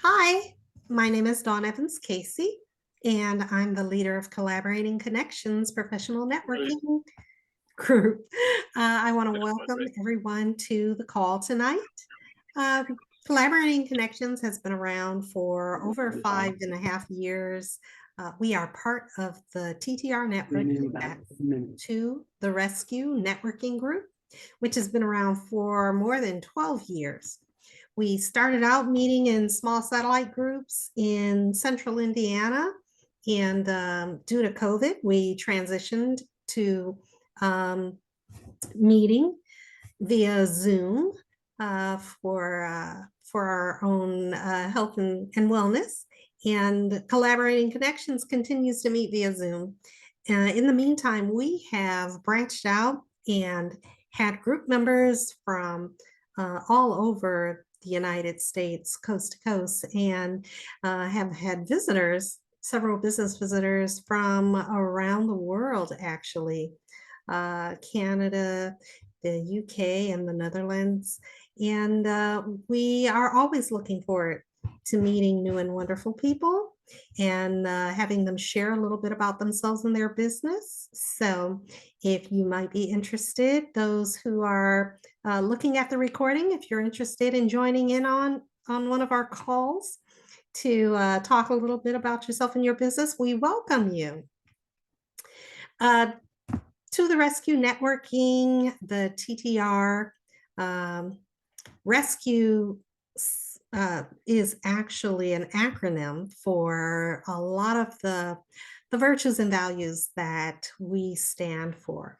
Hi, my name is Dawn Evans Casey, and I'm the leader of Collaborating Connections Professional Networking Group. I want to welcome everyone to the call tonight. Um, Collaborating Connections has been around for over 5.5 years. We are part of the TTR network to the Rescue Networking Group, which has been around for more than 12 years. We started out meeting in small satellite groups in central Indiana, and due to COVID, we transitioned to um, meeting via Zoom for our own health and wellness. And Collaborating Connections continues to meet via Zoom. In the meantime, we have branched out and had group members from all over the United States, coast to coast, and have had visitors, several business visitors from around the world, actually. Canada, the UK, and the Netherlands. And we are always looking forward to meeting new and wonderful people and having them share a little bit about themselves and their business. So if you might be interested, those who are looking at the recording, if you're interested in joining in on one of our calls to talk a little bit about yourself and your business, we welcome you. To the Rescue Networking, the TTR Rescue is actually an acronym for a lot of the virtues and values that we stand for.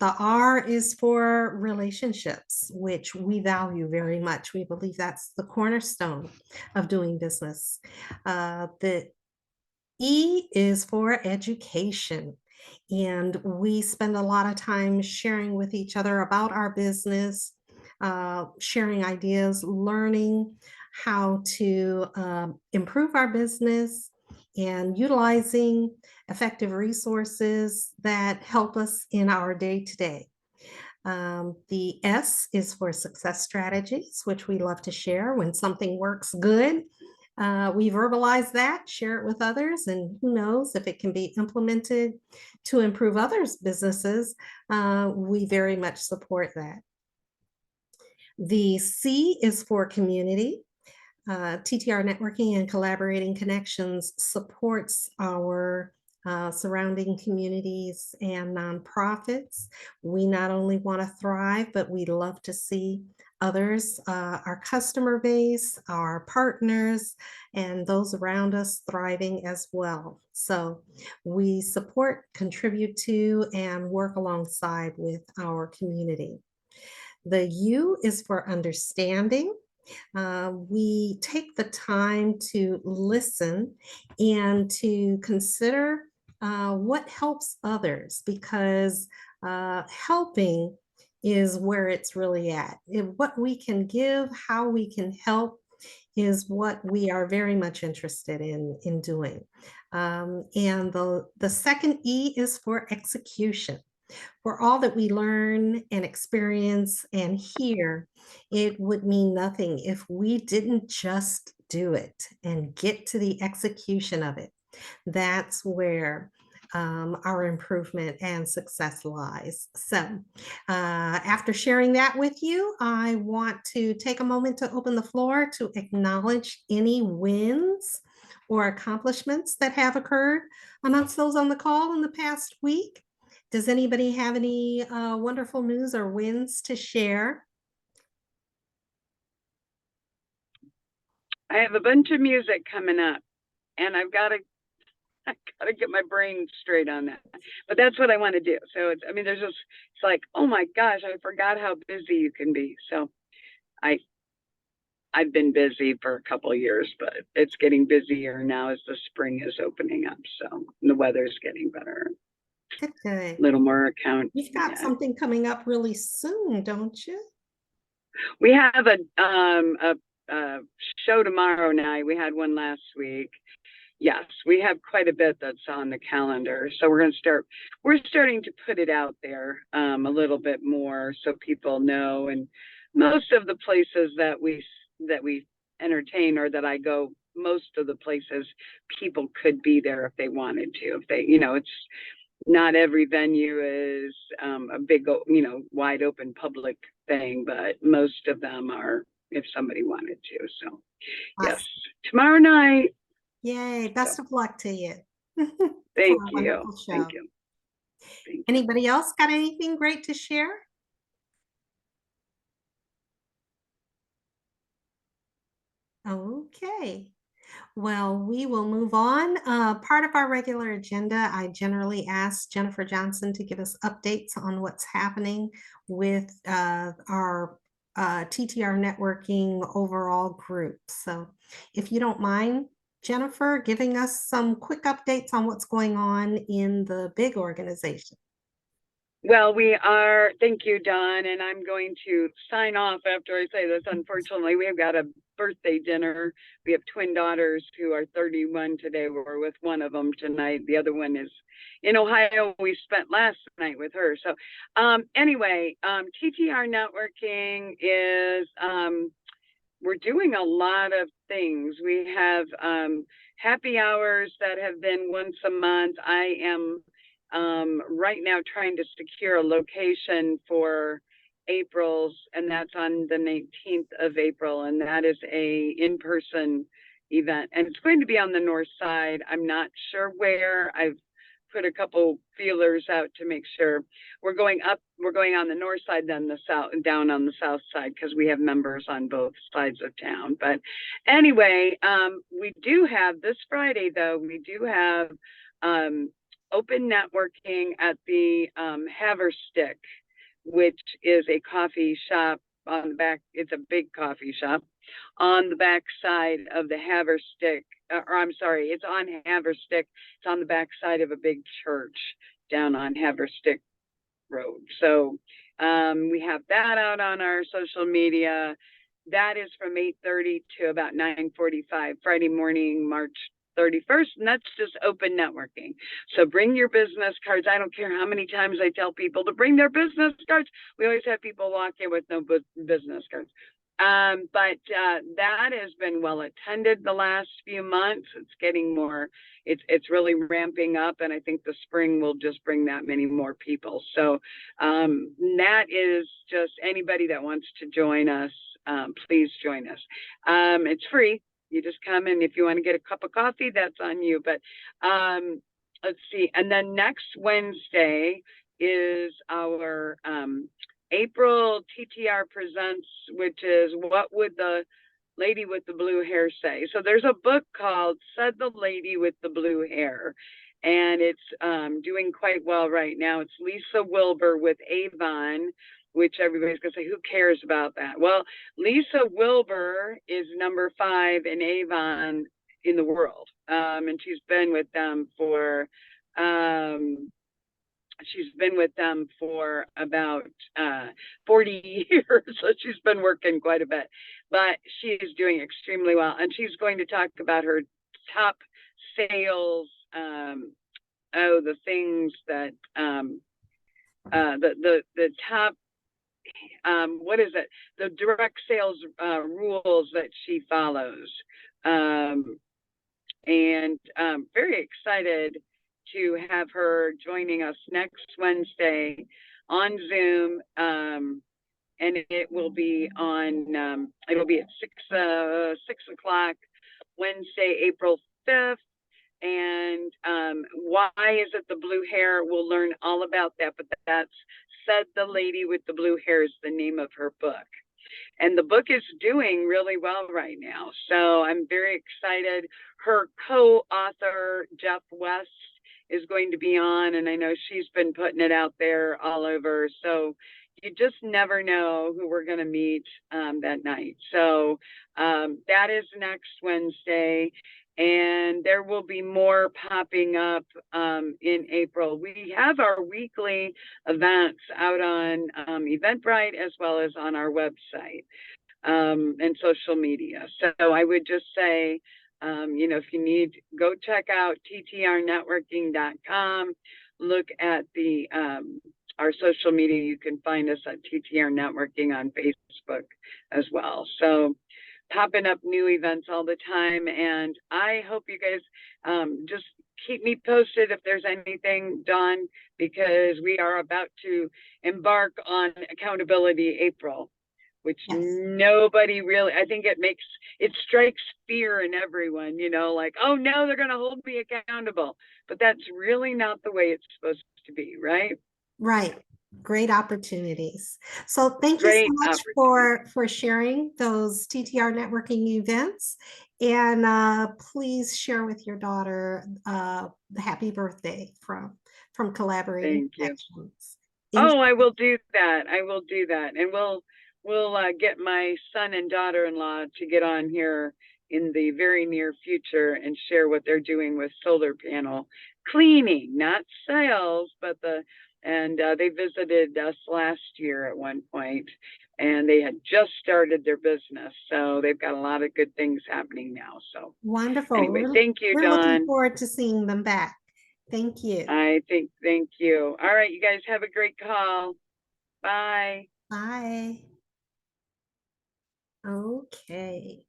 The R is for relationships, which we value very much. We believe that's the cornerstone of doing business. The E is for education. And we spend a lot of time sharing with each other about our business, sharing ideas, learning how to improve our business, and utilizing effective resources that help us in our day-to-day. The S is for success strategies, which we love to share. When something works good, we verbalize that, share it with others, and who knows if it can be implemented to improve others' businesses. We very much support that. The C is for community. TTR Networking and Collaborating Connections supports our surrounding communities and nonprofits. We not only want to thrive, but we love to see others, our customer base, our partners, and those around us thriving as well. So we support, contribute to, and work alongside with our community. The U is for understanding. We take the time to listen and to consider what helps others, because helping is where it's really at. What we can give, how we can help is what we are very much interested in doing. And the second E is for execution. For all that we learn and experience and hear, it would mean nothing if we didn't just do it and get to the execution of it. That's where our improvement and success lies. So after sharing that with you, I want to take a moment to open the floor to acknowledge any wins or accomplishments that have occurred amongst those on the call in the past week. Does anybody have any wonderful news or wins to share? I have a bunch of music coming up, and I gotta get my brain straight on that. But that's what I want to do. So it's like, oh my gosh, I forgot how busy you can be. So I've been busy for a couple of years, but it's getting busier now as the spring is opening up. So the weather's getting better. Good. A little more account. You've got something coming up really soon, don't you? We have a show tomorrow night. We had one last week. Yes, we have quite a bit that's on the calendar. So we're starting to put it out there a little bit more so people know. And most of the places that we entertain or that I go most of the places people could be there if they wanted to. If they, you know, it's not every venue is a big, you know, wide open public thing, but most of them are if somebody wanted to. So, yes, Awesome. tomorrow night. Yay. Best So, of luck to you for thank a you. wonderful Thank show. you. Thank you. Anybody else got anything great to share? Okay. Well, we will move on. Part of our regular agenda, I generally ask Jennifer Johnson to give us updates on what's happening with our TTR networking overall group. So if you don't mind, Jennifer, giving us some quick updates on what's going on in the big organization. Well, we are, thank you, Don, and I'm going to sign off after I say this. Unfortunately, we've got a birthday dinner. We have twin daughters who are 31 today. We're with one of them tonight. The other one is in Ohio. We spent last night with her. So anyway, TTR networking is, we're doing a lot of things. We have happy hours that have been once a month. I am right now trying to secure a location for April's, and that's on the 19th of April, and that is a in-person event, and it's going to be on the north side. I'm not sure where. I've put a couple feelers out to make sure. We're going on the north side, then the south, down on the south side, because we have members on both sides of town. But anyway, we do have this Friday, though, we do have open networking at the Haverstick, which is a coffee shop on the back. It's a big coffee shop on the back side of the Haverstick, or I'm sorry, it's on Haverstick. It's on the back side of a big church down on Haverstick Road. So we have that out on our social media. That is from 8:30 to about 9:45 Friday morning, March 31st, and that's just open networking. So bring your business cards. I don't care how many times I tell people to bring their business cards. We always have people walk in with no business cards. But that has been well attended the last few months. It's getting more, it's really ramping up, and I think the spring will just bring that many more people. So that is just anybody that wants to join us, please join us. It's free. You just come, and if you want to get a cup of coffee, that's on you. But let's see. And then next Wednesday is our April TTR Presents, which is What Would the Lady with the Blue Hair Say? So there's a book called Said the Lady with the Blue Hair, and it's doing quite well right now. It's Lisa Wilbur with Avon, which everybody's going to say, who cares about that? Well, Lisa Wilbur is number 5 in Avon in the world. And she's been with them for about 40 years. So she's been working quite a bit, but she is doing extremely well. And she's going to talk about her top sales, the things that, the top, what is it? The direct sales rules that she follows. And very excited to have her joining us next Wednesday on Zoom. And it will be on, it'll be at 6 o'clock, Wednesday, April 5th. And why is it the blue hair? We'll learn all about that, but that's Said the Lady with the Blue Hair is the name of her book. And the book is doing really well right now. So I'm very excited. Her co-author, Jeff West, is going to be on, and I know she's been putting it out there all over. So you just never know who we're going to meet that night. So that is next Wednesday. And there will be more popping up in April. We have our weekly events out on Eventbrite as well as on our website and social media. So I would just say, if you need, go check out ttrnetworking.com. Look at the our social media. You can find us at TTR Networking on Facebook as well. So popping up new events all the time. And I hope you guys just keep me posted if there's anything done, because we are about to embark on Accountability April, which Yes. nobody really, I think it strikes fear in everyone, like, oh no, they're going to hold me accountable. But that's really not the way it's supposed to be, right? Right. Great opportunities. So thank you so Great much opportunity. for sharing those TTR networking events. And please share with your daughter the happy birthday from Collaborating Thank you. Connections. Oh, I will do that. I will do that. And we'll get my son and daughter-in-law to get on here in the very near future and share what they're doing with solar panel cleaning, not sales, but they visited us last year at one point, and they had just started their business. So they've got a lot of good things happening now. So Wonderful. anyway, thank you, We're looking Dawn. forward to seeing them back. Thank you. Thank you. All right, you guys have a great call. Bye. Bye. Okay.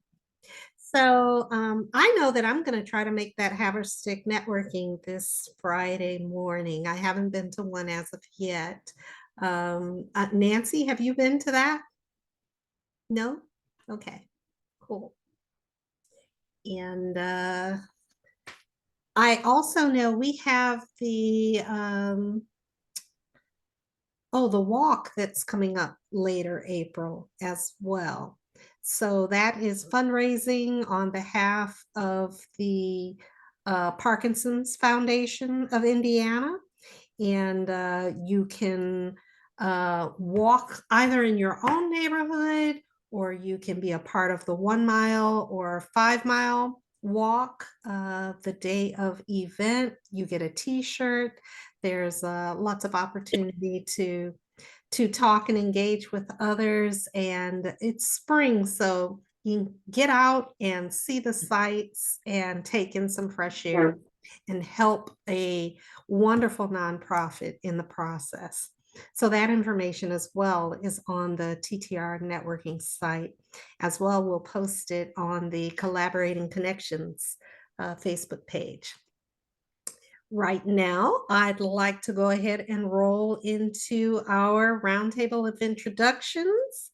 So I know that I'm going to try to make that Haverstick networking this Friday morning. I haven't been to one as of yet. Nancy, have you been to that? No? Okay, cool. And I also know we have the walk that's coming up later April as well. So that is fundraising on behalf of the Parkinson's Foundation of Indiana. And you can walk either in your own neighborhood, or you can be a part of the 1 mile or 5 mile walk the day of event. You get a t-shirt. There's lots of opportunity to talk and engage with others, and it's spring, so you can get out and see the sights and take in some fresh air and help a wonderful nonprofit in the process. So that information as well is on the TTR networking site. As well, we'll post it on the Collaborating Connections Facebook page. Right now, I'd like to go ahead and roll into our roundtable of introductions.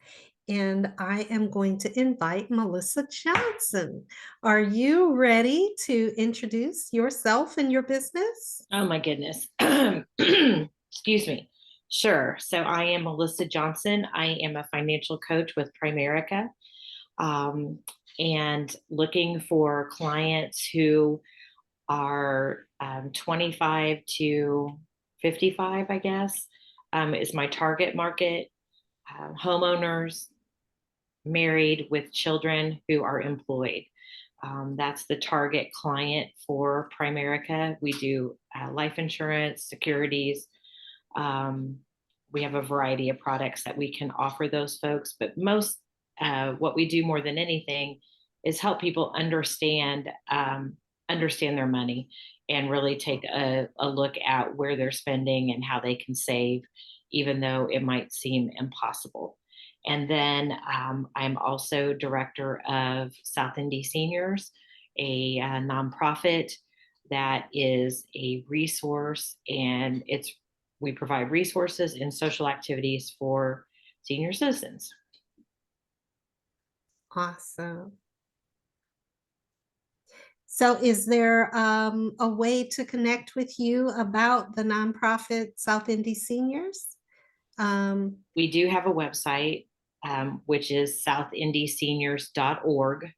And I am going to invite Melissa Johnson. Are you ready to introduce yourself and your business? Oh my goodness. Excuse me. Sure. So I am Melissa Johnson. I am a financial coach with Primerica, and looking for clients who are 25 to 55, I guess, is my target market. Homeowners, married with children who are employed. That's the target client for Primerica. We do life insurance, securities. We have a variety of products that we can offer those folks, but what we do more than anything is help people understand their money and really take a look at where they're spending and how they can save, even though it might seem impossible. And then I'm also director of South Indy Seniors, a nonprofit that is a resource, and we provide resources and social activities for senior citizens. Awesome. So is there a way to connect with you about the nonprofit South Indy Seniors? We do have a website, which is southindyseniors.org.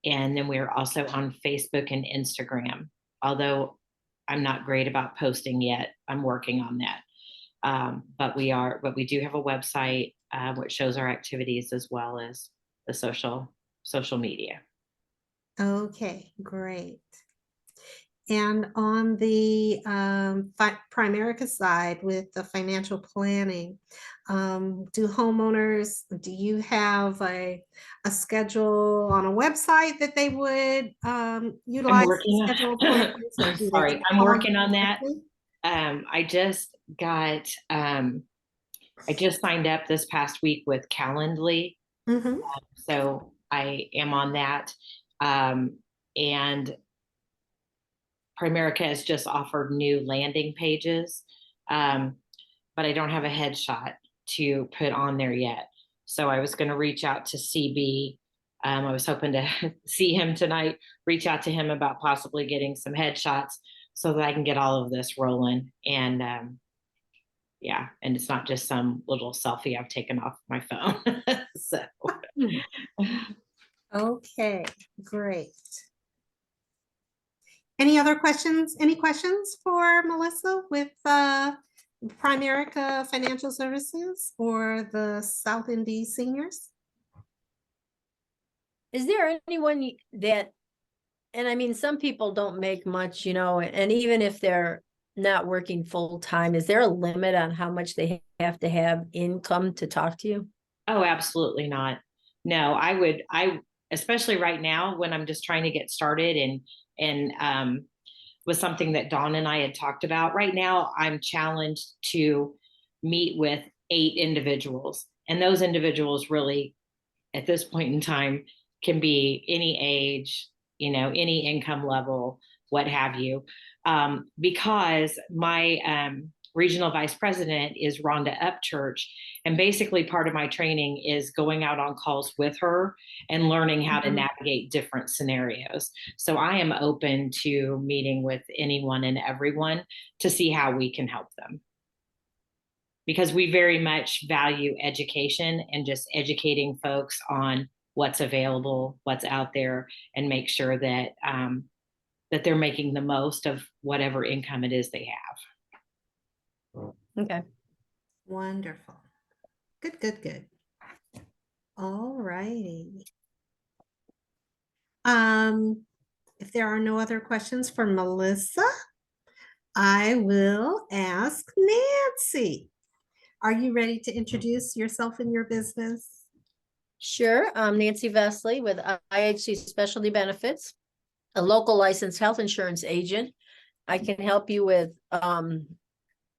And then we're also on Facebook and Instagram, although I'm not great about posting yet. I'm working on that. But we do have a website which shows our activities as well as the social media. Okay, great. And on the Primerica side with the financial planning, do you have a schedule on a website that they would utilize to schedule appointments? Or do they Sorry, just I'm call working you on that. directly? I just signed up this past week with Calendly, Mhm. So I am on that. And Primerica has just offered new landing pages, but I don't have a headshot to put on there yet. So I was going to reach out to CB. I was hoping to see him tonight, reach out to him about possibly getting some headshots so that I can get all of this rolling. And yeah, and it's not just some little selfie I've taken off my phone. So Okay, great. Any other questions? Any questions for Melissa with Primerica Financial Services or the South Indy Seniors? Is there anyone that, and I mean, some people don't make much, and even if they're not working full time, is there a limit on how much they have to have income to talk to you? oh, absolutely not. No, I especially right now when I'm just trying to get started and was something that Dawn and I had talked about. Right now, I'm challenged to meet with 8 individuals, and those individuals really, at this point in time, can be any age, any income level, what have you. Because my regional vice president is Rhonda Upchurch. And basically, part of my training is going out on calls with her and learning how to navigate different scenarios. So I am open to meeting with anyone and everyone to see how we can help them. Because we very much value education and just educating folks on what's available, what's out there, and make sure that that they're making the most of whatever income it is they have. Okay. Wonderful. Good, good, good. All righty. If there are no other questions for Melissa, I will ask Nancy. Are you ready to introduce yourself and your business? Sure. I'm Nancy Vesley with IHC Specialty Benefits, a local licensed health insurance agent. I can help you with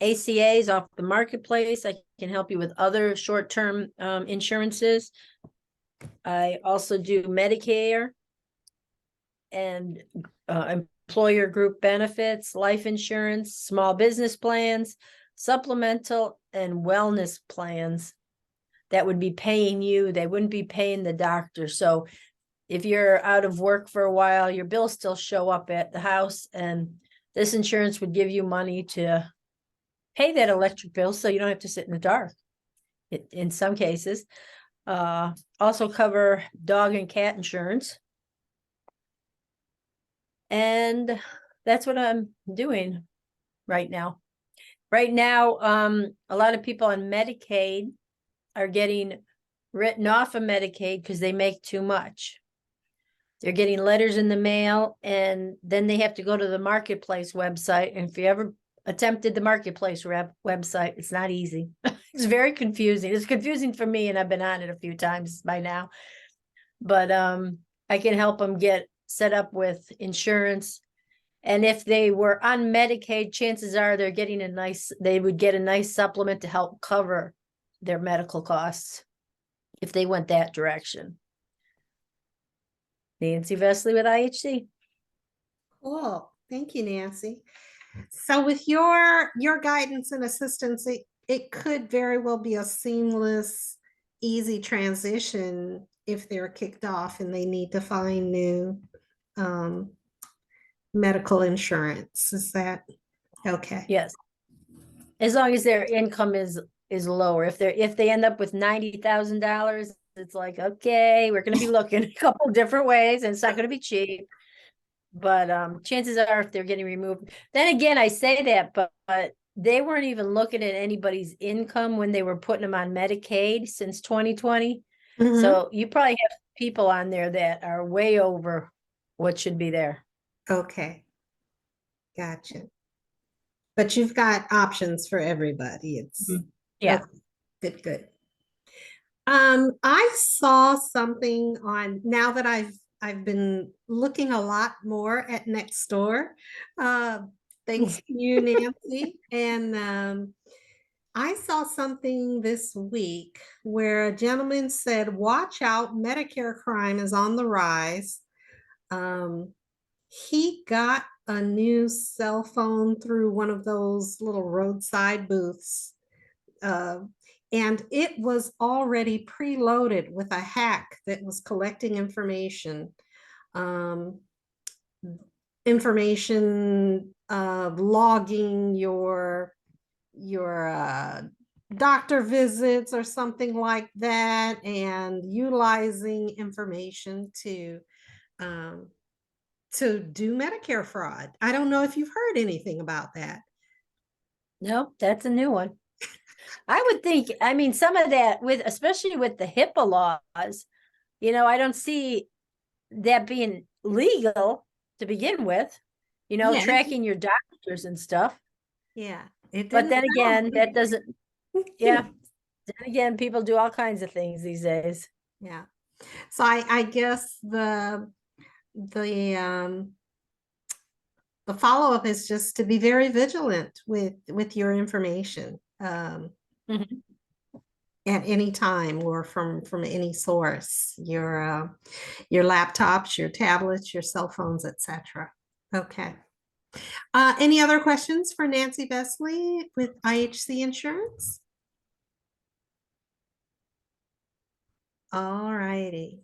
ACAs off the marketplace. I can help you with other short-term insurances. I also do Medicare and employer group benefits, life insurance, small business plans, supplemental and wellness plans that would be paying you. They wouldn't be paying the doctor. So if you're out of work for a while, your bills still show up at the house, and this insurance would give you money to pay that electric bill so you don't have to sit in the dark in some cases. Also cover dog and cat insurance. And that's what I'm doing right now. Right now, a lot of people on Medicaid are getting written off of Medicaid because they make too much. They're getting letters in the mail, and then they have to go to the Marketplace website. And if you ever attempted the Marketplace website, it's not easy. It's very confusing. It's confusing for me, and I've been on it a few times by now. But I can help them get set up with insurance. And if they were on Medicaid, chances are they would get a nice supplement to help cover their medical costs if they went that direction. Nancy Vesley with IHC. Cool. Thank you, Nancy. So with your guidance and assistance, it could very well be a seamless, easy transition if they're kicked off and they need to find new medical insurance. Is that okay? Yes. As long as their income is lower. If they end up with $90,000, it's like, okay, we're going to be looking a couple different ways, and it's not going to be cheap. But chances are, if they're getting removed, then again, I say that, but they weren't even looking at anybody's income when they were putting them on Medicaid since 2020. So you probably have people on there that are way over what should be there. Okay. Gotcha. But you've got options for everybody. It's Yeah. Okay. Good. I saw something on, now that I've been looking a lot more at Nextdoor. Thanks to you, Nancy. And I saw something this week where a gentleman said, watch out, Medicare crime is on the rise. Um, he got a new cell phone through one of those little roadside booths. Uh, and it was already preloaded with a hack that was collecting um, logging your doctor visits or something like that, and utilizing information um, to do Medicare fraud. I don't know if you've heard anything about that. No, that's a new one. I would think, I mean, some of that with, especially with the HIPAA laws, I don't see that being legal to begin with, Yeah, tracking your doctors and stuff. yeah. It But then didn't again, sound that legal. doesn't, yeah. Then again, people do all kinds of things these days. Yeah. So I guess the the follow-up is just to be very vigilant with your information Mhm. at any time, or from any source, your laptops, your tablets, your cell phones, etc. Okay. Any other questions for Nancy Vesley with IHC Insurance? All righty.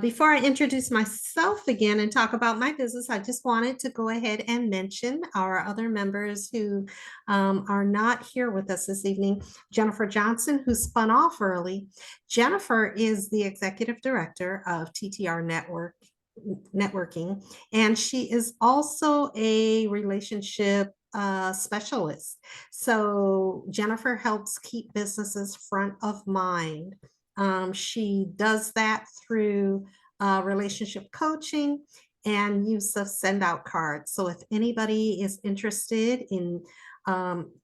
Before I introduce myself again and talk about my business, I just wanted to go ahead and mention our other members who are not here with us this evening. Jennifer Johnson, who spun off early. Jennifer is the executive director of TTR Networking, and she is also a relationship specialist. So Jennifer helps keep businesses front of mind. She does that through relationship coaching and use of send out cards. So if anybody is interested in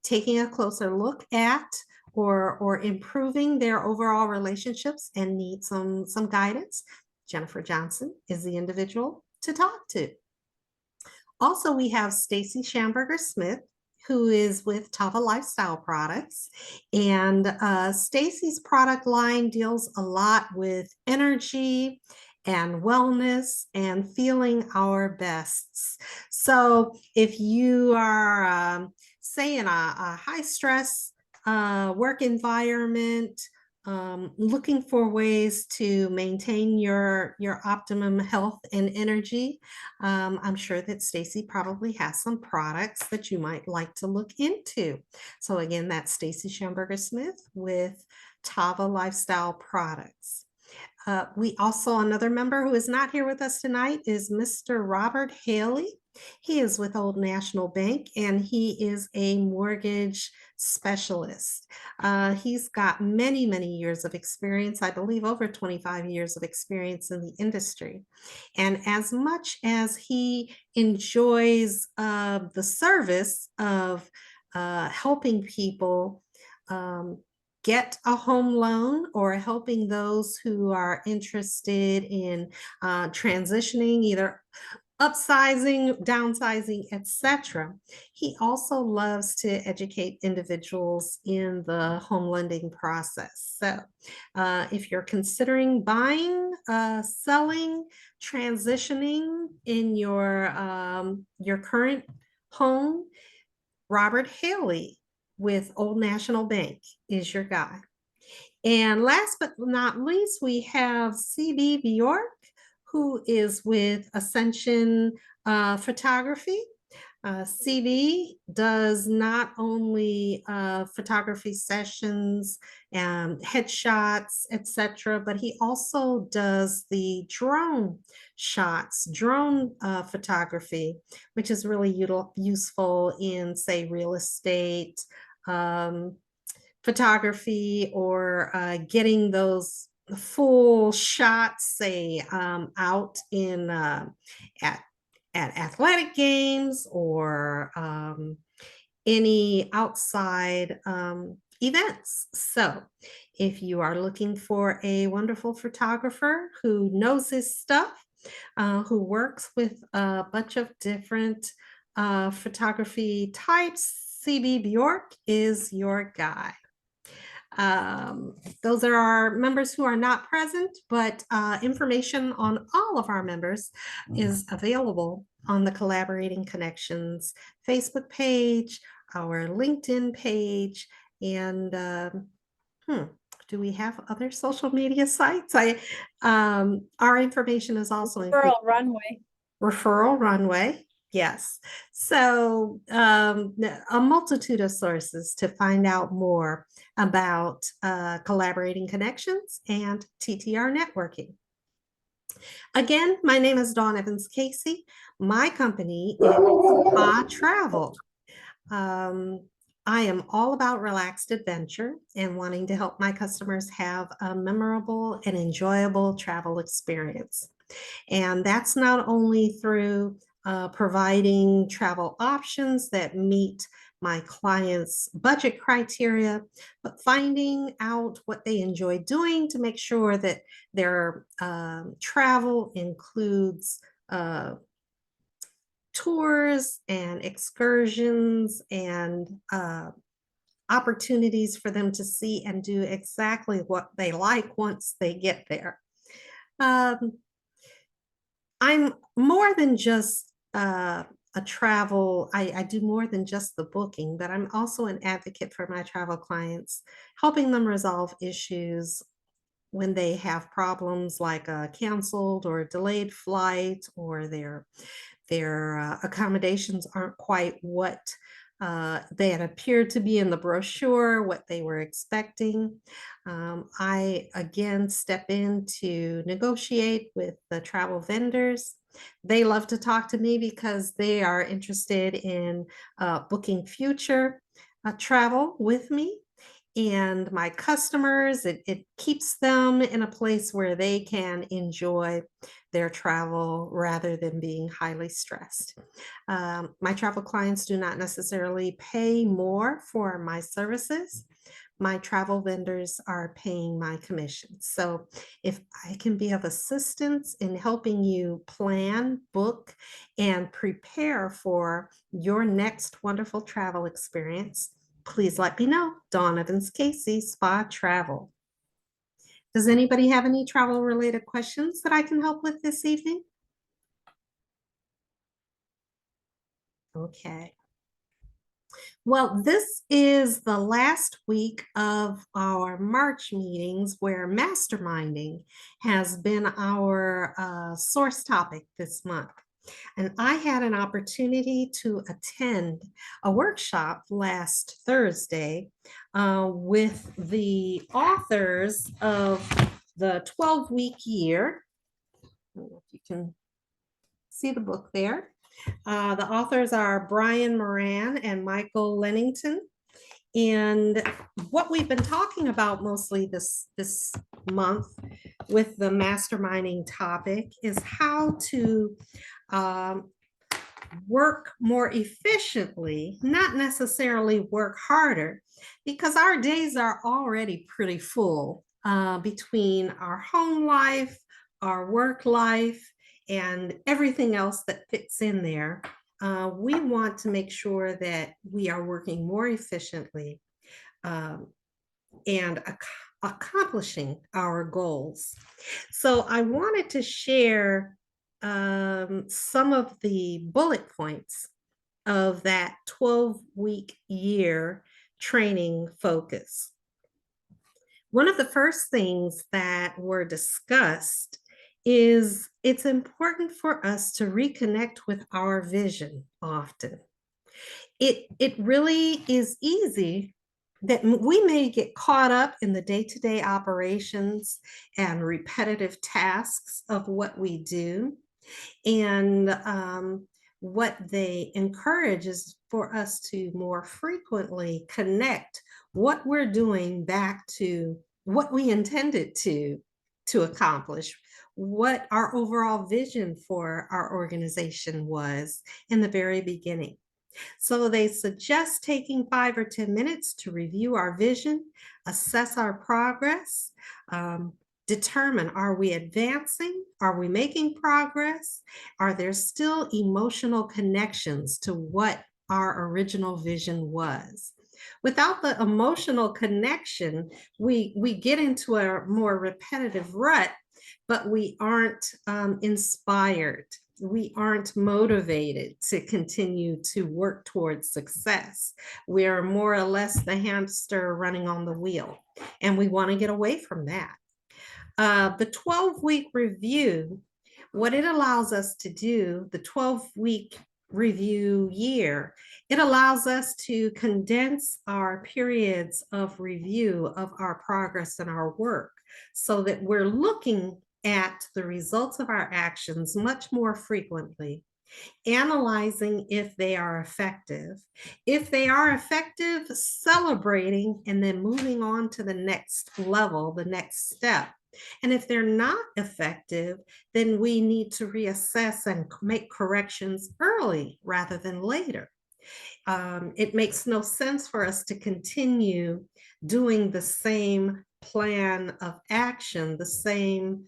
taking a closer look at or improving their overall relationships and need some guidance, Jennifer Johnson is the individual to talk to. Also, we have Stacy Schamberger Smith, who is with Tava Lifestyle Products. And Stacy's product line deals a lot with energy and wellness and feeling our bests. So if you are, say, in a high stress work environment, looking for ways to maintain your optimum health and energy, I'm sure that Stacy probably has some products that you might like to look into. So again, that's Stacy Schamberger Smith with Tava Lifestyle Products. We also, another member who is not here with us tonight is Mr. Robert Haley. He is with Old National Bank, and he is a mortgage specialist. He's got many, many years of experience, I believe over 25 years of experience in the industry. And as much as he enjoys the service of helping people get a home loan, or helping those who are interested in transitioning, either upsizing, downsizing, etc. He also loves to educate individuals in the home lending process. So if you're considering buying, selling, transitioning in your current home, Robert Haley with Old National Bank is your guy. And last but not least, we have CB Bjork, who is with Ascension Photography. CB does not only photography sessions and headshots, etc., but he also does the drone shots, drone photography, which is really useful in, say, real estate photography, or getting those full shots, say, out in at athletic games, or any outside events. So if you are looking for a wonderful photographer who knows his stuff, who works with a bunch of different photography types, CB Bjork is your guy. Those are our members who are not present, but information on all of our members is available on the Collaborating Connections Facebook page, our LinkedIn page, and do we have other social media sites? Our information is also included. Referral Runway. Referral Runway. Yes. So a multitude of sources to find out more about Collaborating Connections and TTR networking. Again, my name is Dawn Evans Casey. My company is Spa Travel. I am all about relaxed adventure and wanting to help my customers have a memorable and enjoyable travel experience. And that's not only through providing travel options that meet my clients' budget criteria, but finding out what they enjoy doing to make sure that their travel includes tours and excursions and opportunities for them to see and do exactly what they like once they get there. I'm more than just a travel, I do more than just the booking, but I'm also an advocate for my travel clients, helping them resolve issues when they have problems like a canceled or delayed flight, or their accommodations aren't quite what they had appeared to be in the brochure, what they were expecting. I again step in to negotiate with the travel vendors. They love to talk to me because they are interested in booking future travel with me. And my customers, it keeps them in a place where they can enjoy their travel rather than being highly stressed. My travel clients do not necessarily pay more for my services. My travel vendors are paying my commissions. So if I can be of assistance in helping you plan, book, and prepare for your next wonderful travel experience, please let me know. Dawn Evans Casey, Spa Travel. Does anybody have any travel related questions that I can help with this evening? Okay. Well, this is the last week of our March meetings where masterminding has been our source topic this month. And I had an opportunity to attend a workshop last Thursday with the authors of the 12-week year. I don't know if you can see the book there. The authors are Brian Moran and Michael Lennington. And what we've been talking about mostly this month with the masterminding topic is how to work more efficiently, not necessarily work harder, because our days are already pretty full between our home life, our work life, and everything else that fits in there. We want to make sure that we are working more efficiently and accomplishing our goals. So I wanted to share some of the bullet points of that 12-week year training focus. One of the first things that were discussed is it's important for us to reconnect with our vision often. It really is easy that we may get caught up in the day-to-day operations and repetitive tasks of what we do. And what they encourage is for us to more frequently connect what we're doing back to what we intended to accomplish, what our overall vision for our organization was in the very beginning. So they suggest taking 5 or 10 minutes to review our vision, assess our progress, determine, are we advancing? Are we making progress? Are there still emotional connections to what our original vision was. Without the emotional connection, we get into a more repetitive rut, but we aren't inspired. We aren't motivated to continue to work towards success. We're more or less the hamster running on the wheel, and we want to get away from that. The 12-week review, what it allows us to do, the 12-week review year, it allows us to condense our periods of review of our progress and our work so that we're looking at the results of our actions much more frequently, analyzing if they are effective. If they are effective, celebrating and then moving on to the next level, the next step. And if they're not effective, then we need to reassess and make corrections early rather than later. It makes no sense for us to continue doing the same plan of action, the same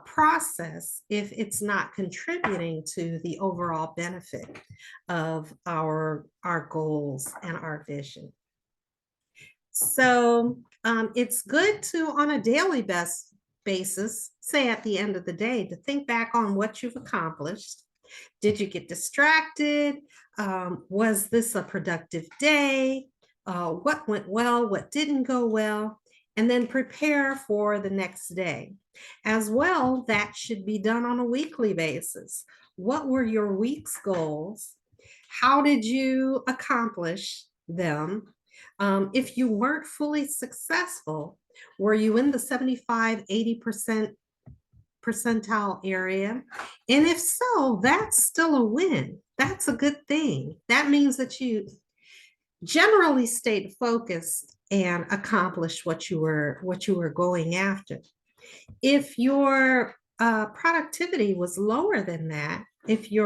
process, if it's not contributing to the overall benefit of our goals and our vision. So it's good to, on a daily basis, say at the end of the day, to think back on what you've accomplished. Did you get distracted? Was this a productive day? What went well? What didn't go well? And then prepare for the next day. As well, that should be done on a weekly basis. What were your week's goals? How did you accomplish them? If you weren't fully successful, were you in the 75, 80% percentile area? And if so, that's still a win. That's a good thing. That means that you generally stayed focused and accomplished what you were going after. If your productivity was lower than that, if you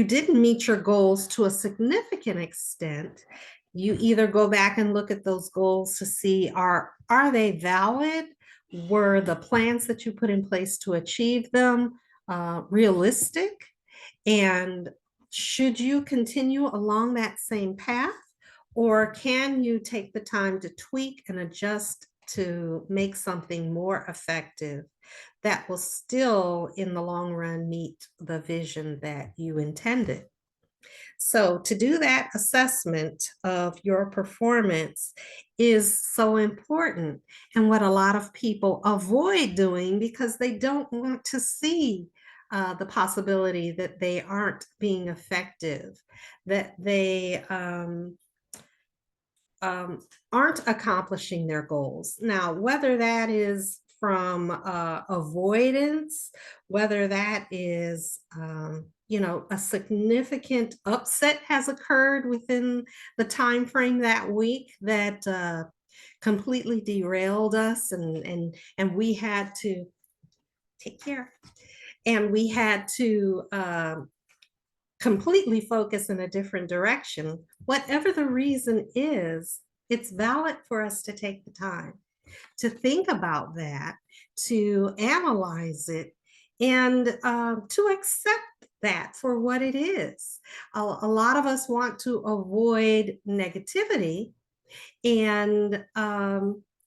didn't meet your goals to a significant extent, you either go back and look at those goals to see, are they valid? Were the plans that you put in place to achieve them realistic? And should you continue along that same path? Or can you take the time to tweak and adjust to make something more effective that will still, in the long run, meet the vision that you intended? So to do that assessment of your performance is so important, and what a lot of people avoid doing because they don't want to see the possibility that they aren't being effective, that they aren't accomplishing their goals. Now, whether that is from avoidance, whether that is a significant upset has occurred within the time frame that week that completely derailed us, and we had to take care, and we had to completely focus in a different direction. Whatever the reason is, it's valid for us to take the time to think about that, to analyze it, and to accept that for what it is. A lot of us want to avoid negativity, and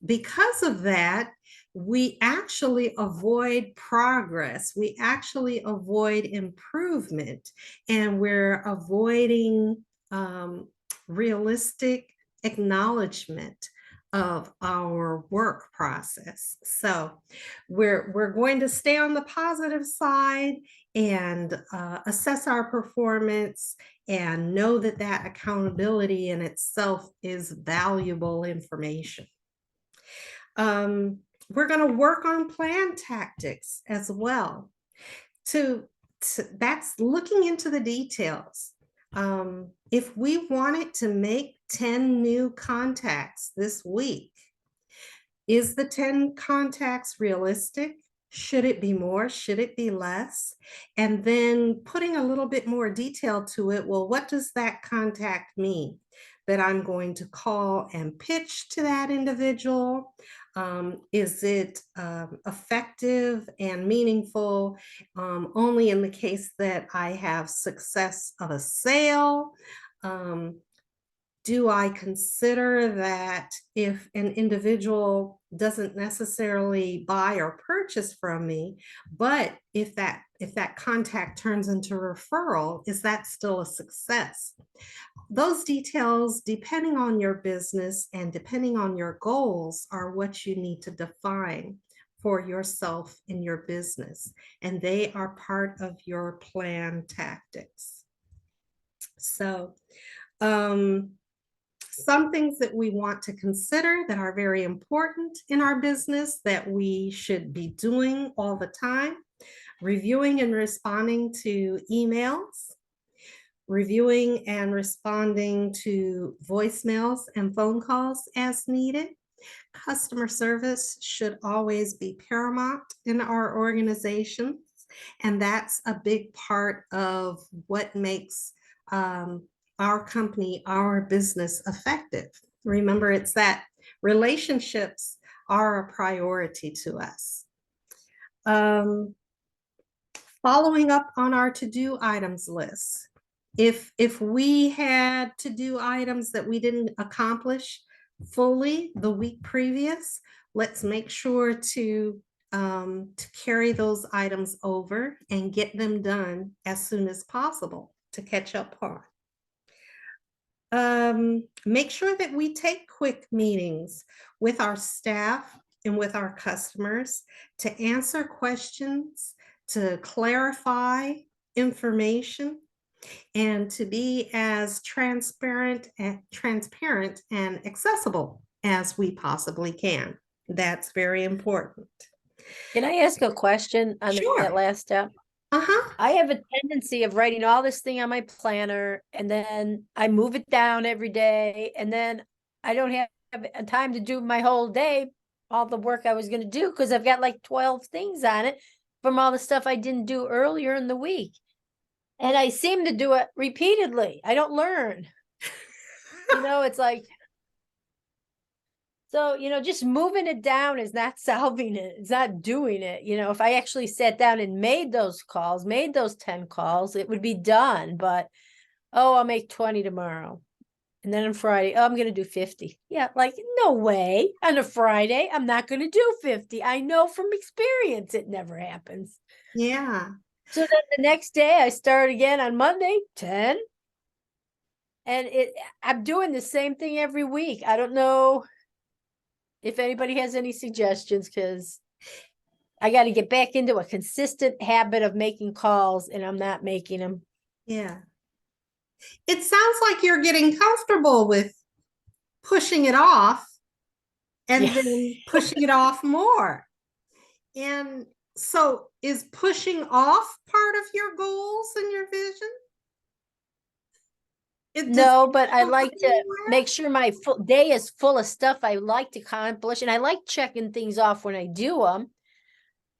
because of that, we actually avoid progress. We actually avoid improvement, and we're avoiding realistic acknowledgement of our work process. So we're going to stay on the positive side and assess our performance and know that that accountability in itself is valuable information. We're going to work on plan tactics as well. That's looking into the details. If we wanted to make 10 new contacts this week, is the 10 contacts realistic? Should it be more? Should it be less? And then putting a little bit more detail to it. Well, what does that contact mean? that I'm going to call and pitch to that individual? Is it effective and meaningful only in the case that I have success of a sale? Do I consider that if an individual doesn't necessarily buy or purchase from me, but if that contact turns into referral, is that still a success? Those details, depending on your business and depending on your goals, are what you need to define for yourself in your business, and they are part of your plan tactics. So, some things that we want to consider that are very important in our business that we should be doing all the time: reviewing and responding to emails, reviewing and responding to voicemails and phone calls as needed. Customer service should always be paramount in our organizations, and that's a big part of what makes our company, our business effective. Remember, it's that relationships are a priority to us. Following up on our to-do items list. If we had to-do items that we didn't accomplish fully the week previous, let's make sure to carry those items over and get them done as soon as possible to catch up on. Make sure that we take quick meetings with our staff and with our customers to answer questions, to clarify information, and to be as transparent and accessible as we possibly can. That's very important. Can I ask a question on Sure. that last step? I have a tendency of writing all this thing on my planner, and then I move it down every day, and then I don't have time to do my whole day, all the work I was going to do, because I've got like 12 things on it from all the stuff I didn't do earlier in the week. And I seem to do it repeatedly. I don't learn. It's like, so, just moving it down is not solving it. It's not doing it. If I actually sat down and made those calls, made those 10 calls, it would be done. But, I'll make 20 tomorrow. And then on Friday, I'm going to do 50. Yeah, like, no way. On a Friday, I'm not going to do 50. I know from experience it never happens. Yeah. So then the next day I start again on Monday, 10. And I'm doing the same thing every week. I don't know if anybody has any suggestions, because I got to get back into a consistent habit of making calls, and I'm not making them. Yeah. It sounds like you're getting comfortable with pushing it off and then pushing it off more. And so is pushing off part of your goals and your vision? No, but I like to make sure my full day is full of stuff I like to accomplish, and I like checking things off when I do them.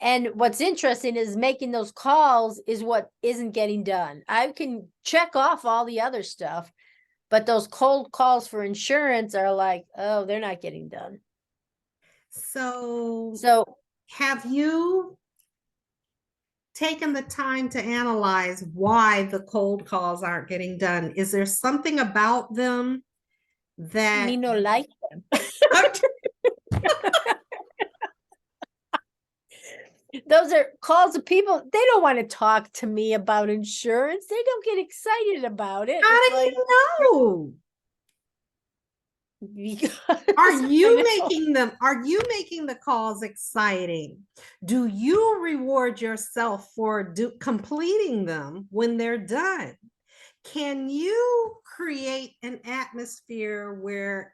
And what's interesting is making those calls is what isn't getting done. I can check off all the other stuff, but those cold calls for insurance are like, oh, they're not getting done. So have you taken the time to analyze why the cold calls aren't getting done? Is there something about them that me no like them? Those are calls of people, they don't want to talk to me about insurance. They don't get excited about it. How do you know? Are you making the calls exciting? Do you reward yourself for completing them when they're done? Can you create an atmosphere where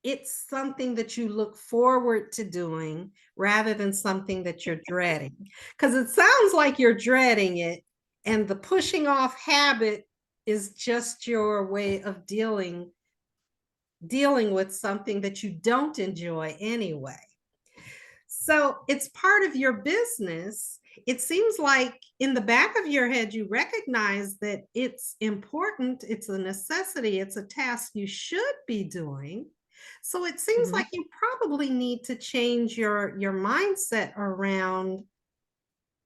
it's something that you look forward to doing rather than something that you're dreading? Because it sounds like you're dreading it, and the pushing off habit is just your way of dealing with something that you don't enjoy anyway. So it's part of your business, it seems like in the back of your head, you recognize that it's important, it's a necessity, it's a task you should be doing. So it seems Mhm. like you probably need to change your mindset around,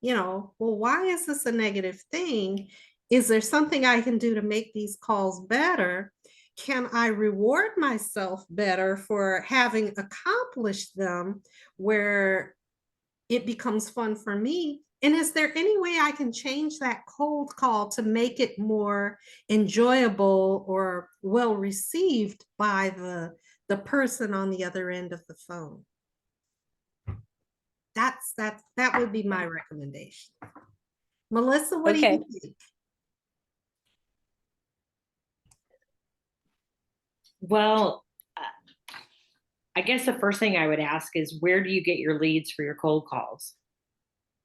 well, why is this a negative thing? Is there something I can do to make these calls better? Can I reward myself better for having accomplished them where it becomes fun for me? And is there any way I can change that cold call to make it more enjoyable or well received by the person on the other end of the phone? That would be my recommendation. Melissa, what do Okay. you think? Well, I guess the first thing I would ask is, where do you get your leads for your cold calls?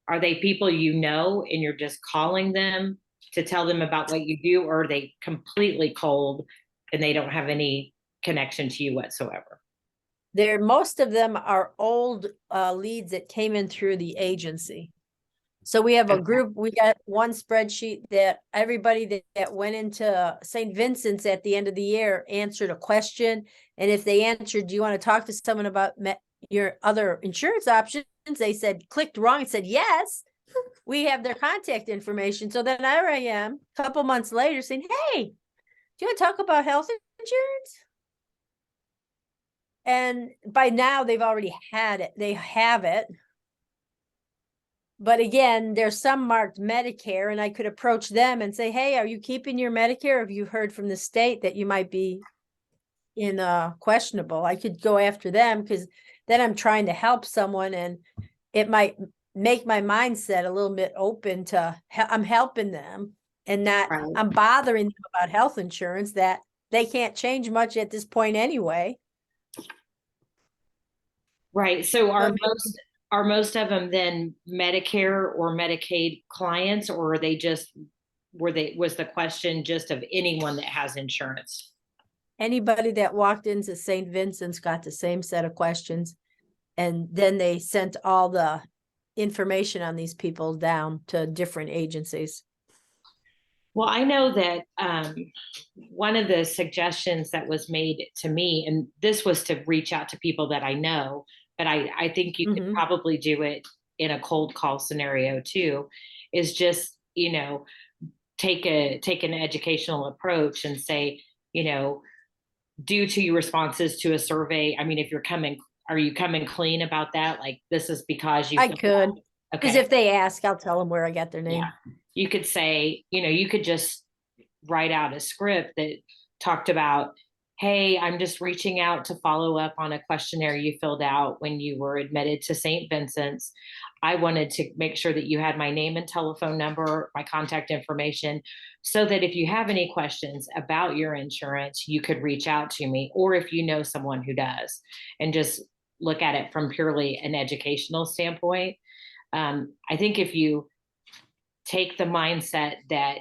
Are they people you know and you're just calling them to tell them about what you do, or are they completely cold and they don't have any connection to you whatsoever? Most of them are old leads that came in through the agency. So we have a Okay. group, we got one spreadsheet that everybody that went into St. Vincent's at the end of the year answered a question. And if they answered, do you want to talk to someone about your other insurance options? They said, clicked wrong and said, yes, we have their contact information. So then here I am, a couple months later saying, hey, do you want to talk about health insurance? And by now they've already had it. They have it. But again, there's some marked Medicare, and I could approach them and say, hey, are you keeping your Medicare? Have you heard from the state that you might be in questionable? I could go after them, because then I'm trying to help someone, and it might make my mindset a little bit open to I'm helping them, and not Right. I'm bothering them about health insurance that they can't change much at this point anyway. Right. So Well, are most of them then Medicare or Medicaid clients, or are they just, was the question just of anyone that has insurance? anybody that walked into St. Vincent's got the same set of questions. And then they sent all the information on these people down to different agencies. Well, I know that one of the suggestions that was made to me, and this was to reach out to people that I know, but I think you could probably do it in a cold call scenario too, is just, take an educational approach and say, due to your responses to a survey, I mean, are you coming clean about that? Like, this is because you. I could, because Okay. if they ask, I'll tell them where I got their name. Yeah. You could say, you could just write out a script that talked about, hey, I'm just reaching out to follow up on a questionnaire you filled out when you were admitted to St. Vincent's. I wanted to make sure that you had my name and telephone number, my contact information, so that if you have any questions about your insurance, you could reach out to me, or if you know someone who does, and just look at it from purely an educational standpoint. I think if you take the mindset that,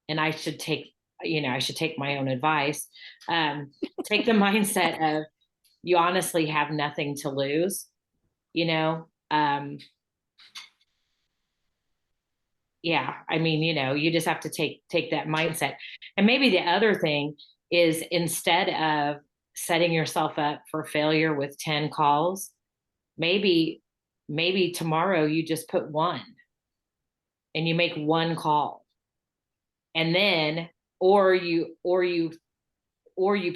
and I should take my own advice, take the mindset of, you honestly have nothing to lose, yeah, I mean, you just have to take that mindset. And maybe the other thing is, instead of setting yourself up for failure with 10 calls, maybe tomorrow you just put one and you make one call, and then, or you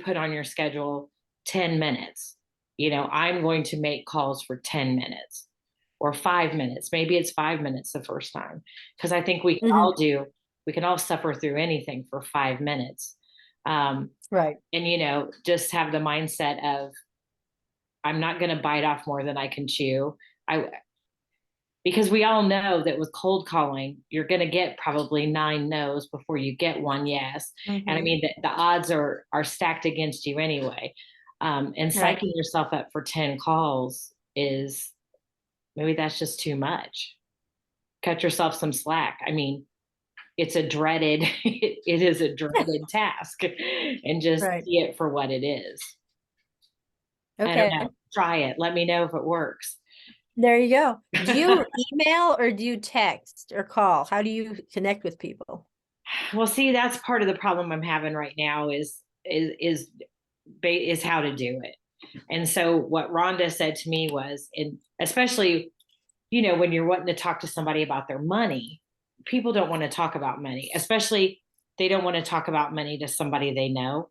put on your schedule 10 minutes. I'm going to make calls for 10 minutes or 5 minutes. Maybe it's 5 minutes the first time, because I think we can all suffer through anything for 5 minutes. Right. And, just have the mindset of, I'm not going to bite off more than I can chew. Because we all know that with cold calling, you're going to get probably 9 no's before you get one yes. And I mean, the odds are stacked against you anyway. And psyching yourself up for 10 calls is, maybe that's just too much. Cut yourself some slack. I mean, it is a dreaded task, and just see it for what it is. I don't Okay. know. Try it. Let me know if it works. There you go. Do you email or do you text or call? How do you connect with people? Well, see, that's part of the problem I'm having right now is how to do it. And so what Rhonda said to me was, and especially, when you're wanting to talk to somebody about their money, people don't want to talk about money, especially they don't want to talk about money to somebody they know.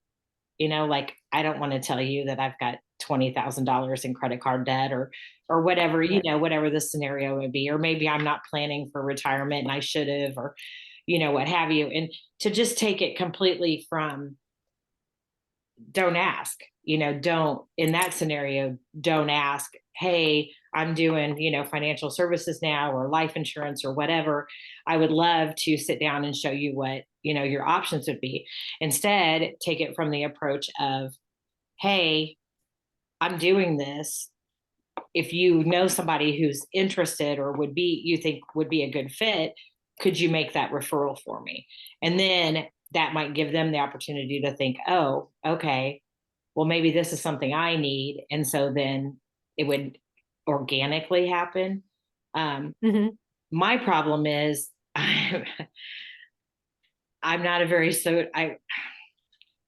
Like I don't want to tell you that I've got $20,000 in credit card debt or whatever, whatever the scenario would be, or maybe I'm not planning for retirement and I should have, or, what have you. And to just take it completely from don't ask, don't in that scenario, don't ask, hey, I'm doing, financial services now or life insurance or whatever. I would love to sit down and show you what, your options would be. Instead, take it from the approach of, hey, I'm doing this. If you know somebody who's interested or you think would be a good fit, could you make that referral for me? And then that might give them the opportunity to think, oh, okay, well, maybe this is something I need. And so then it would organically happen. My problem is I'm not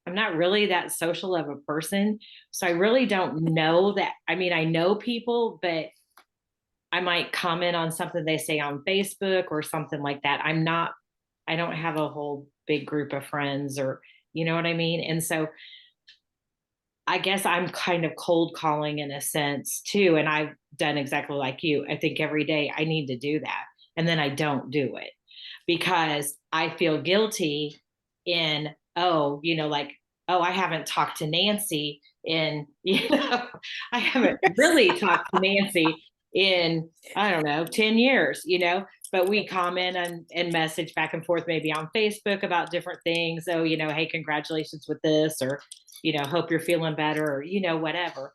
I'm not really that social of a person. So I really don't know that. I mean, I know people, but I might comment on something they say on Facebook or something like that. I don't have a whole big group of friends, or, you know what I mean? And so I guess I'm kind of cold calling in a sense too. And I've done exactly like you. I think every day I need to do that. And then I don't do it because I feel guilty in, like, I haven't talked to Nancy in, I haven't really talked to Nancy in, I don't know, 10 years, but we comment and message back and forth, maybe on Facebook about different things. So, hey, congratulations with this, or, hope you're feeling better, or, whatever.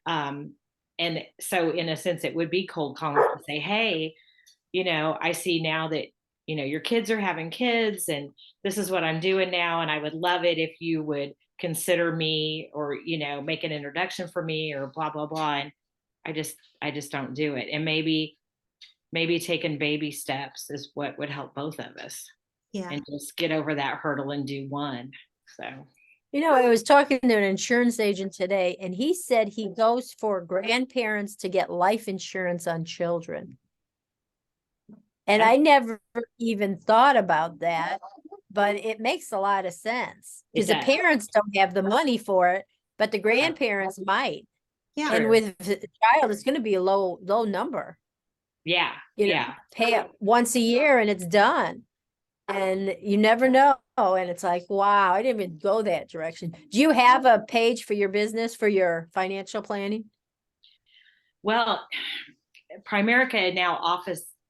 And so in a sense, it would be cold calling to say, hey, I see now that, your kids are having kids and this is what I'm doing now. And I would love it if you would consider me, or, make an introduction for me, or blah, blah, blah. And I just don't do it. And maybe taking baby steps is what would help both of us. Yeah. And just get over that hurdle and do one. So, I was talking to an insurance agent today, and he said he goes for grandparents to get life insurance on children. And I never even thought about that, but it makes a lot of sense because the parents don't have the money for it, but the grandparents might. Yeah. And with the child, it's going to be a low number. Yeah. Pay it once a year and it's done. And you never know. And it's like, wow, I didn't even go that direction. Do you have a page for your business, for your financial planning? Well, Primerica now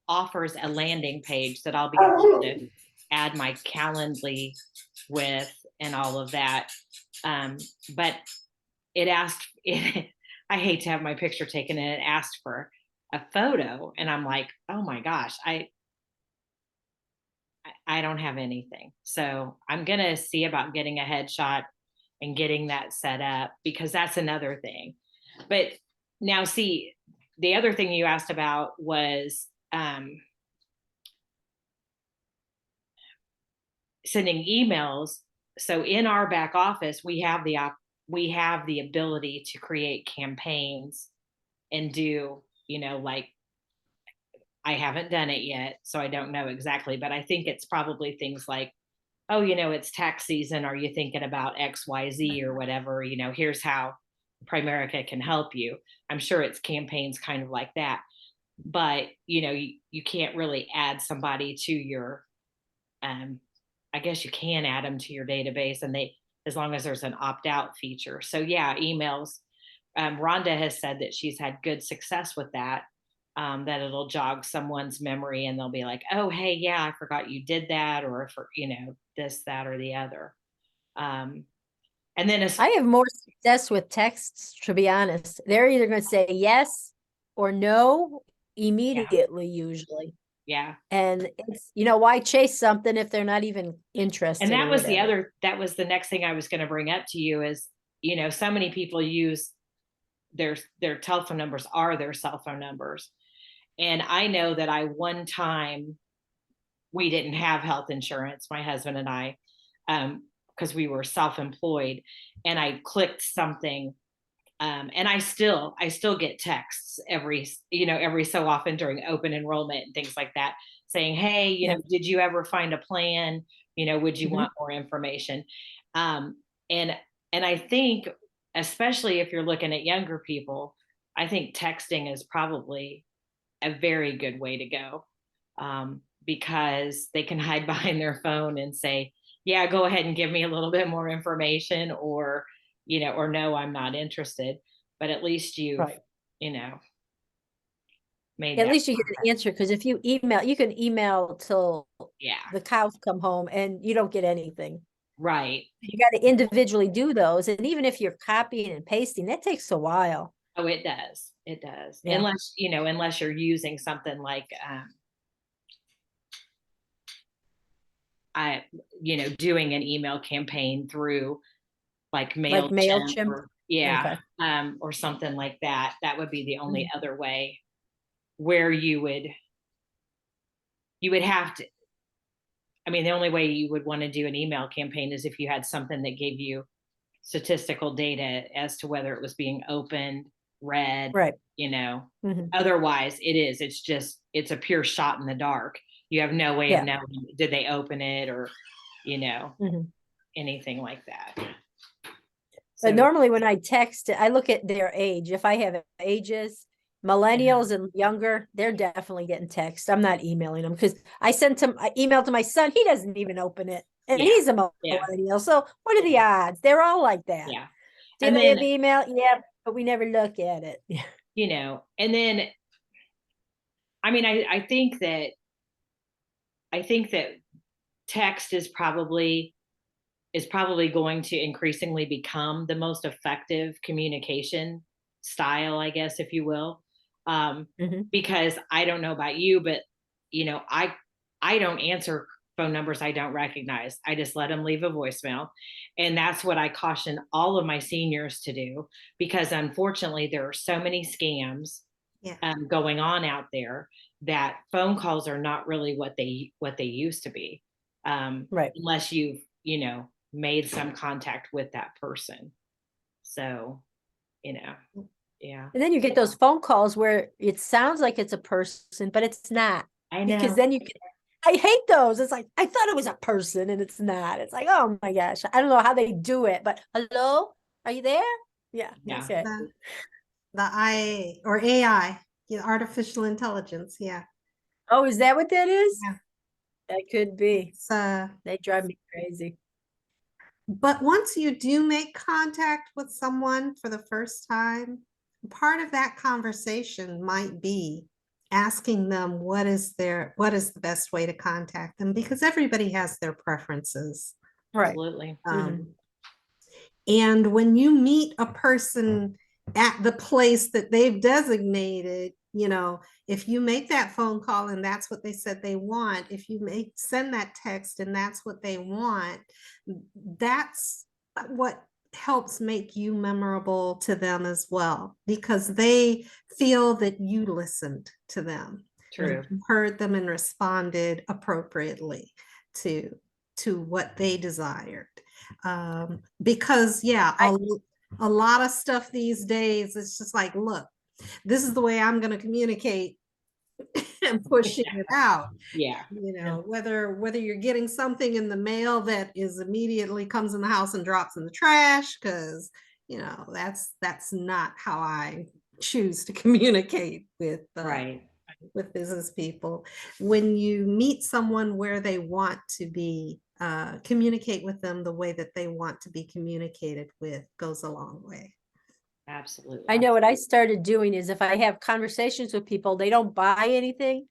offers a landing page that I'll be able to add my Calendly with and all of that. But it asked, I hate to have my picture taken, and it asked for a photo. And I'm like, oh my gosh, I don't have anything. So I'm going to see about getting a headshot and getting that set up, because that's another thing. But now, see, the other thing you asked about was sending emails. So in our back office, we have the ability to create campaigns and do, like, I haven't done it yet, so I don't know exactly, but I think it's probably things like, oh, it's tax season. Are you thinking about XYZ or whatever? Here's how Primerica can help you. I'm sure it's campaigns kind of like that. But, you can't really add somebody to your, I guess you can add them to your database, and as long as there's an opt-out feature. So yeah, emails. Rhonda has said that she's had good success with that. That it'll jog someone's memory and they'll be like, oh, hey, yeah, I forgot you did that, or for, this, that, or the other. And then I have more success with texts, to be honest. They're either going to say yes or no immediately, usually. Yeah. And it's, why chase something if they're not even interested? And that was that was the next thing I was going to bring up to you is, so many people use their telephone numbers are their cell phone numbers. And I know that one time we didn't have health insurance, my husband and I, because we were self-employed, and I clicked something. And I still get texts every so often during open enrollment and things like that, saying, hey, did you ever find a plan? Would you want more information? And I think, especially if you're looking at younger people, I think texting is probably a very good way to go, because they can hide behind their phone and say, yeah, go ahead and give me a little bit more information, or no, I'm not interested. But at least you've, made At that least you get contact. an answer, because if you email, you can email till the cows come home and you don't get anything. Right. You got to individually do those. And even if you're copying and pasting, that takes a while. Oh, it does. It does. Yeah. Unless you're using something like, doing an email campaign through like MailChimp, or, Okay. or something like that. That would be the only other way where you would have to. I mean, the only way you would want to do an email campaign is if you had something that gave you statistical data as to whether it was being opened, read, Right. Otherwise it's a pure shot in the dark. You have no way of knowing, did they open it, or, anything like that. But normally when I text, I look at their age. If I have ages, millennials and younger, they're definitely getting text. I'm not emailing them, because I emailed to my son. He doesn't even open it. And he's a millennial. So what are the odds? They're all like that. Yeah. Do they have email? Yeah, but we never look at it. And then, I mean, I think that text is probably going to increasingly become the most effective communication style, I guess, if you will. Because I don't know about you, but I don't answer phone numbers I don't recognize. I just let them leave a voicemail. And that's what I caution all of my seniors to do, because unfortunately there are so many scams going on out there that phone calls are not really what they used to be. Right. Unless you've, made some contact with that person. So, yeah. And then you get those phone calls where it sounds like it's a person, but it's not. I know. Because then I hate those. It's like, I thought it was a person and it's not. It's like, oh my gosh, I don't know how they do it, but hello, are you there? Yeah. That's it. The AI, artificial intelligence. Yeah. Oh, is that what that is? Yeah. That could be. They drive me crazy. But once you do make contact with someone for the first time, part of that conversation might be asking them what is the best way to contact them, because everybody has their preferences. Right. Absolutely. And when you meet a person at the place that they've designated, if you make that phone call and that's what they said they want, if you send that text and that's what they want, that's what helps make you memorable to them as well, because they feel that you listened to them. True. Heard them and responded appropriately to what they desired. Because a lot of stuff these days, it's just like, look, this is the way I'm going to communicate, and pushing it out. Yeah. Whether you're getting something in the mail that is immediately comes in the house and drops in the trash, because that's not how I choose to communicate with business people. When you meet someone where they want to be, communicate with them the way that they want to be communicated with, goes a long way. Absolutely. I know what I started doing is, if I have conversations with people, they don't buy anything,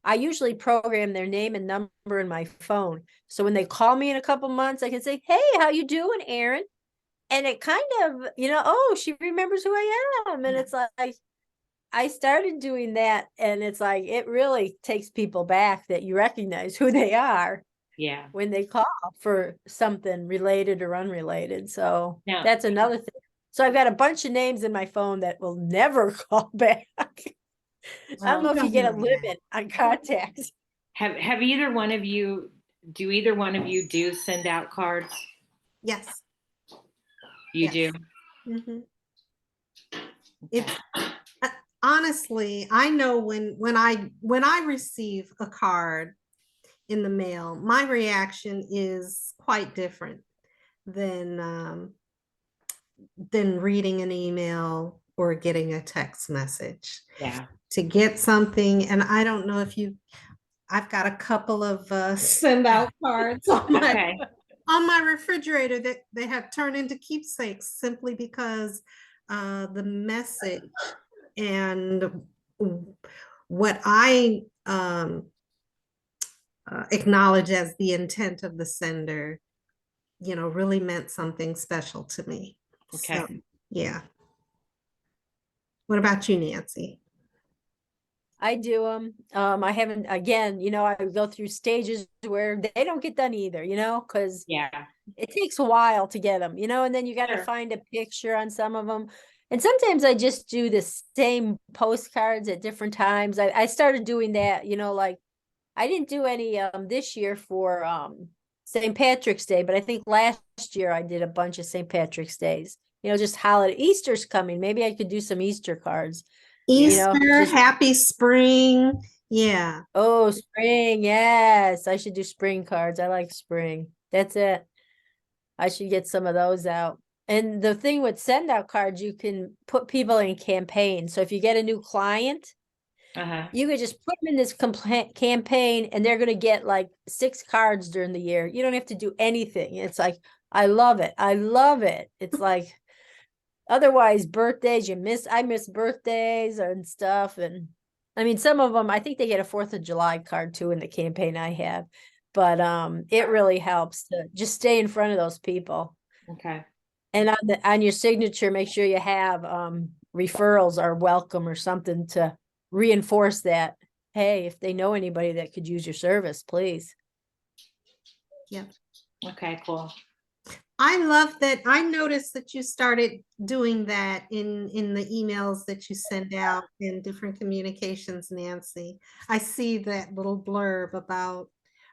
I usually program their name and number in my phone. So when they call me in a couple months, I can say, hey, how you doing, Aaron? And it kind of, oh, she remembers who I am. And it's like, I started doing that, and it's like, it really takes people back that you recognize who they are. Yeah. When they call for something related or unrelated. So now, that's another thing. So I've got a bunch of names in my phone that will never call back. I don't know if you get a limit on contacts. Have either one of you, do either one of you do send out cards? Yes. You Yes. do? Mhm. Okay. It's honestly, I know when I receive a card in the mail, my reaction is quite different than reading an email or getting a text message. Yeah. To get something, and I don't know if I've got a couple of send out cards on Okay. my refrigerator that they have turned into keepsakes simply because the message and what I acknowledge as the intent of the sender, really meant something special to me. Okay. So, yeah. What about you, Nancy? I do them. I haven't, again, I go through stages where they don't get done either, because Yeah. it takes a while to get them, and then you got to Sure. find a picture on some of them. And sometimes I just do the same postcards at different times. I started doing that, like I didn't do any this year for St. Patrick's Day, but I think last year I did a bunch of St. Patrick's Days. Just holiday. Easter's coming. Maybe I could do some Easter cards. Easter, Just happy spring. Yeah. oh, spring. Yes, I should do spring cards. I like spring. That's it. I should get some of those out. And the thing with send out cards, you can put people in campaigns. So if you get a new client, Uh-huh. you could just put them in this campaign and they're going to get like 6 cards during the year. You don't have to do anything. It's like, I love it. I love it. It's like, otherwise birthdays, I miss birthdays and stuff. And I mean, some of them, I think they get a 4th of July card too in the campaign I have. But it really helps to just stay in front of those people. Okay. And on your signature, make sure you have referrals are welcome or something to reinforce that. Hey, if they know anybody that could use your service, please. Yeah. Okay, cool. I love that. I noticed that you started doing that in the emails that you send out in different communications, Nancy. I see that little blurb about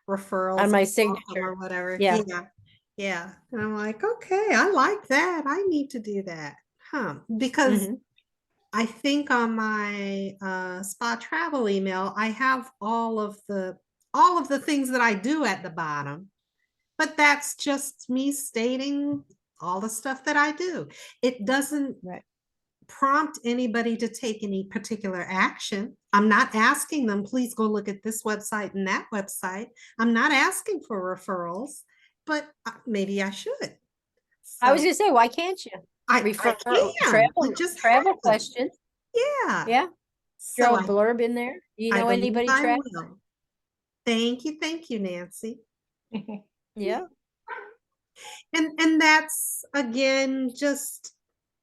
referrals On my are welcome signature. or whatever. Yeah. Yeah. And I'm like, okay, I like that. I need to do that. Because Mhm. I think on my spa travel email, I have all of the things that I do at the bottom. But that's just me stating all the stuff that I do. It doesn't Right. prompt anybody to take any particular action. I'm not asking them, please go look at this website and that website. I'm not asking for referrals, but maybe I should. I was So gonna say, why can't you I refer can. travel It just travel happens. questions? Yeah. Yeah. So Throw a blurb in there. Do you I know believe anybody I travel? will. Thank you, Nancy. Yeah. And that's again just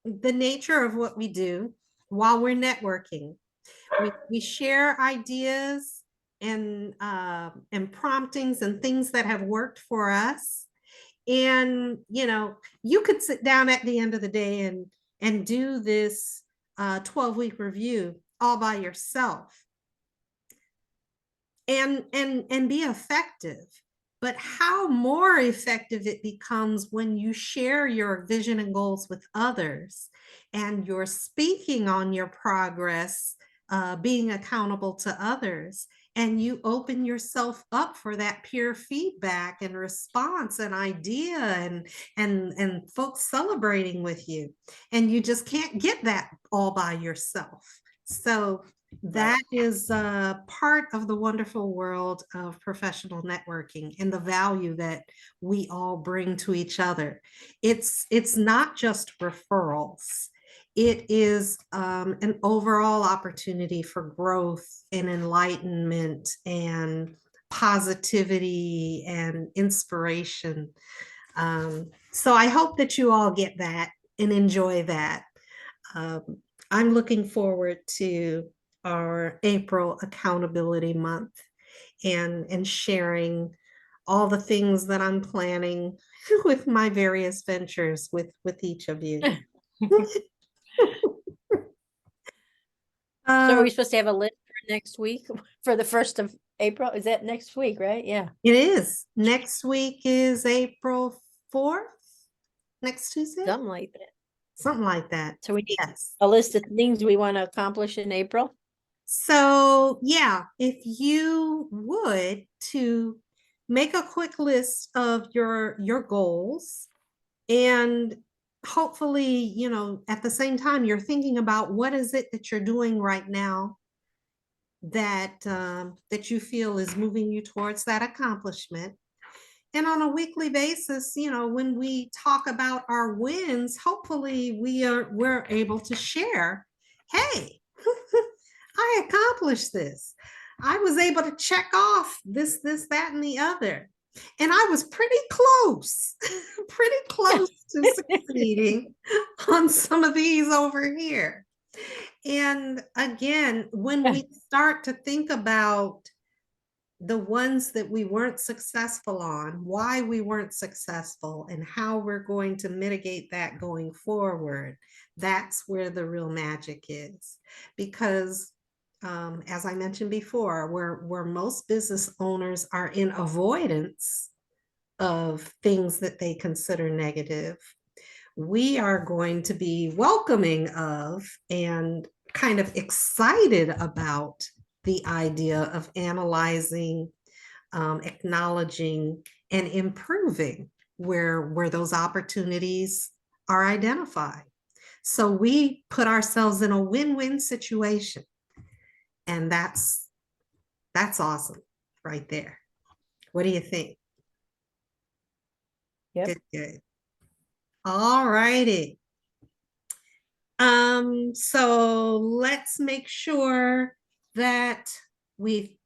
the nature of what we do while we're networking. We share ideas and promptings and things that have worked for us. And you could sit down at the end of the day and do this 12-week review all by yourself and be effective. But how more effective it becomes when you share your vision and goals with others and you're speaking on your progress, being accountable to others, and you open yourself up for that peer feedback and response and idea and folks celebrating with you. And you just can't get that all by yourself. So that is part of the wonderful world of professional networking and the value that we all bring to each other. It's not just referrals. It is an overall opportunity for growth and enlightenment and positivity and inspiration. So I hope that you all get that and enjoy that. I'm looking forward to our April Accountability Month and sharing all the things that I'm planning with my various ventures with each of you. So are Uh, we supposed to have a list for next week for the 1st of April? Is that next week, right? Yeah. it is. Next week is April 4th, next Tuesday, Something like that. something like that. So we need Yes. a list of things we want to accomplish in April. So yeah, if you would to make a quick list of your goals, and hopefully, at the same time you're thinking about what is it that you're doing right now that you feel is moving you towards that accomplishment. And on a weekly basis, when we talk about our wins, hopefully we're able to share, hey, I accomplished this. I was able to check off this, that, and the other. And I was pretty close, pretty close to succeeding on some of these over here. And again, when we start to think about the ones that we weren't successful on, why we weren't successful, and how we're going to mitigate that going forward, that's where the real magic is. Because as I mentioned before, where most business owners are in avoidance of things that they consider negative, we are going to be welcoming of and kind of excited about the idea of analyzing, acknowledging, and improving where those opportunities are identified. So we put ourselves in a win-win situation, and that's awesome right there. What do you think? Yep. Good, good. All righty. So let's make sure that we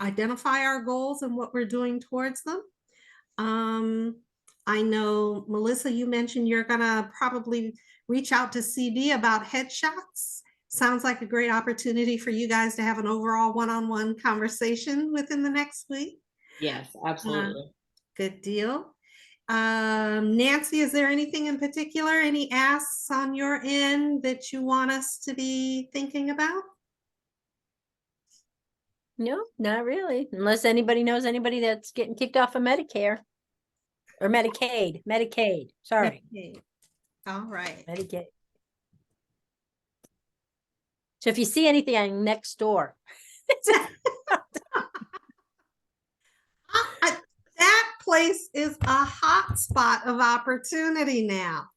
identify our goals and what we're doing towards them. I know, Melissa, you mentioned you're gonna probably reach out to CD about headshots. Sounds like a great opportunity for you guys to have an overall one-on-one conversation within the next week. Yes, absolutely. Good deal. Nancy, is there anything in particular, any asks on your end that you want us to be thinking about? No, not really. Unless anybody knows anybody that's getting kicked off of Medicare or Medicaid. Sorry, Okay. All right. Medicaid. So if you see anything on next door, That place is a hot spot of opportunity now.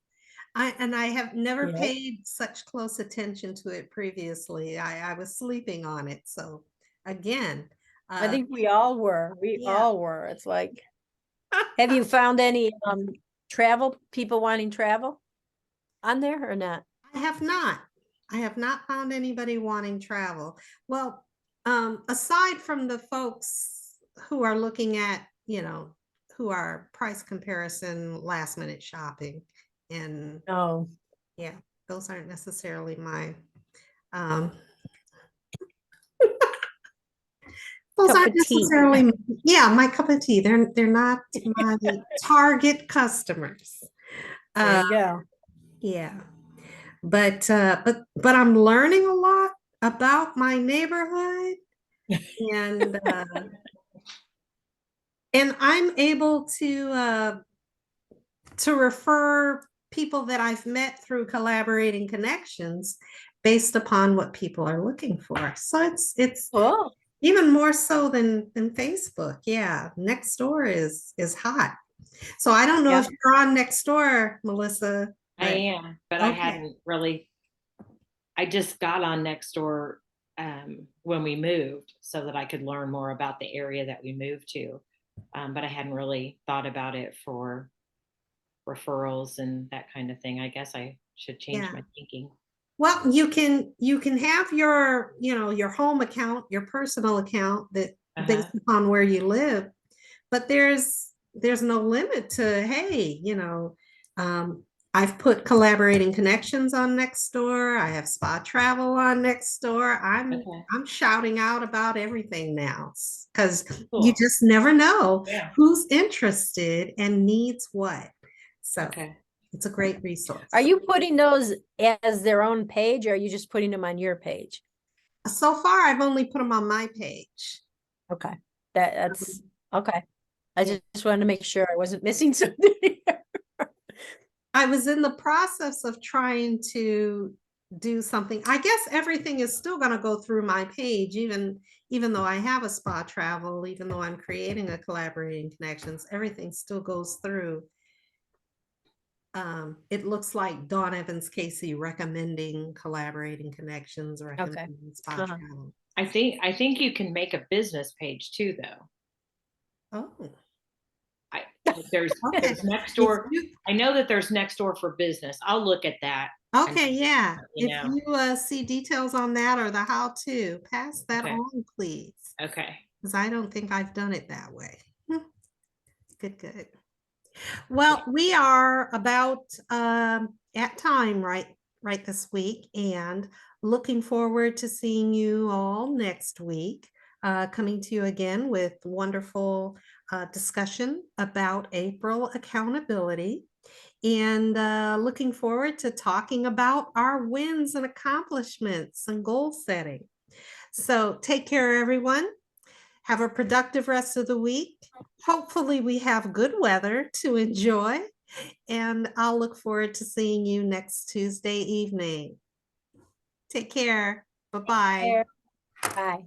I have never Yep. paid such close attention to it previously. I was sleeping on it. So again, I think we all were. We yeah. all were. It's like, have you found any travel people wanting travel on there or not? I have not. I have not found anybody wanting travel. Well, aside from the folks who are looking at, who are price comparison, last minute shopping, and No. yeah, those aren't necessarily my um those Cup aren't of tea. necessarily my cup of tea. They're not my target customers. There you go. Yeah. But I'm learning a lot about my neighborhood, and I'm able to refer people that I've met through collaborating connections based upon what people are looking for. So it's Oh, even more so than Facebook. Yeah, Nextdoor is hot. So I don't know Yeah. if you're on Nextdoor, Melissa. I but- am, but I Okay. hadn't really. I just got on Nextdoor when we moved so that I could learn more about the area that we moved to. But I hadn't really thought about it for referrals and that kind of thing. I guess I should change Yeah. my thinking. Well, you can have your home account, your personal account that based upon where you live, but there's no limit to, hey, I've put collaborating connections on Nextdoor. I have spa travel on Nextdoor. I'm shouting out about everything now because you Cool. just never know Yeah. who's interested and needs what. So Okay. It's a great resource. Are you putting those as their own page, or are you just putting them on your page? So far, I've only put them on my page. Okay, that's okay. I Yeah. just wanted to make sure I wasn't missing something. I was in the process of trying to do something. I guess everything is still going to go through my page, even though I have a spa travel, even though I'm creating a collaborating connections, everything still goes through. It looks like Dawn Evans Casey recommending collaborating connections, recommending spa Uh-huh. travel. I think you can make a business page too, though. Oh, There's okay. next If door. you- I know that there's next door for business. I'll look at that. Okay, yeah. You If know. you see details on that or the how-to, pass that Okay. on, please. Okay. Because I don't think I've done it that way. Good, good. Well, we are about at time right this week, and looking forward to seeing you all next week. Coming to you again with wonderful discussion about April accountability, and looking forward to talking about our wins and accomplishments and goal setting. So take care, everyone. Have a productive rest of the week. Hopefully, we have good weather to enjoy, and I'll look forward to seeing you next Tuesday evening. Take care. Bye-bye. Bye.